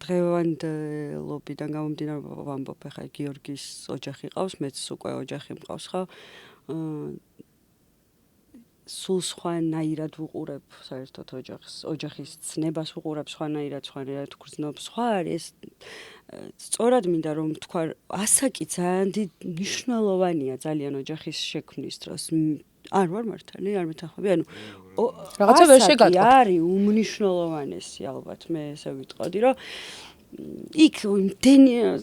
დღევანდელობიდან გამომდინარე ვამბობ, ხა გიორგის ოჯახი ყავს, მეც უკვე ოჯახი მყავს ხა. სულ სხვანაირად ვუყურებ საერთოდ ოჯახის ცნებას ვუყურებ სხვანაირად გრძნობ. სხვა არის სწორად მინდა რომ თქვა, ასაკი ძალიან მნიშვნელოვანია ძალიან ოჯახის შექმნის დროს. არ ვარ მართალი, არ მეთანხმები, ანუ რაღაცა ვერ შეგატყობ. არის უმნიშვნელოვანესი ალბათ, მე ესე ვიტყოდი, რომ იქ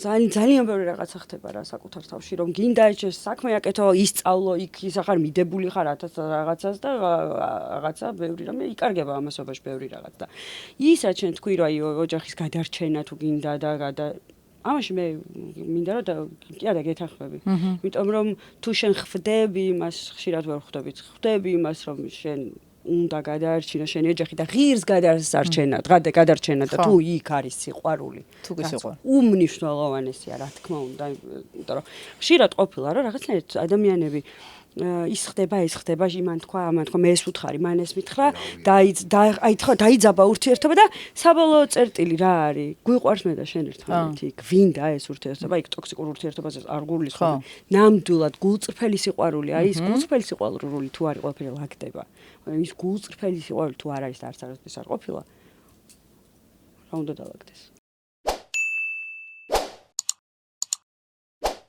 ძალიან ბევრი რაღაცა ხდება რა საკუთარ თავში, რომ გინდა ეს საქმე აკეთო, ისწავლო, იქ ის ახარ მიდებული ხარ რაღაცას და რაღაცა ბევრი რამე იკარგება ამასობაში ბევრი რაღაც და ის რაც შენ თქვი, რომ აი ოჯახის გადარჩენა თუ გინდა და ამაში მე მინდა რომ კი არა გეთანხმები. იმიტომ რომ თუ შენ ხვდები იმას, ხშირად ვერ ხვდებით, ხვდები იმას, რომ შენ უნდა გადაარჩინო შენი ოჯახი და ღირს გადარჩენა და თუ იქ არის სიყვარული. თუ გისიყვარული. უმნიშვნელოვანესია, რა თქმა უნდა, იმიტომ რომ ხშირად ყოფილა რომ რაღაცნაირად ადამიანები ის ხდება, იმან თქვა, ამან თქვა, მე ეს უთხარი, მან ეს მითხრა, დაიძაბა ურთიერთობა და საბოლოო წერტილი რა არის? გვიყვარს მე და შენ ერთმანეთი, გვინდა ეს ურთიერთობა, იქ ტოქსიკურ ურთიერთობაზე არ გულისხმობ. ნამდვილად გულწრფელი სიყვარული, აი ეს გულწრფელი სიყვარული თუ არის ყველაფერი ლაგდება. ის გულწრფელი სიყვარული თუ არ არის და არც არასდროს არ ყოფილა, რა უნდა დალაგდეს?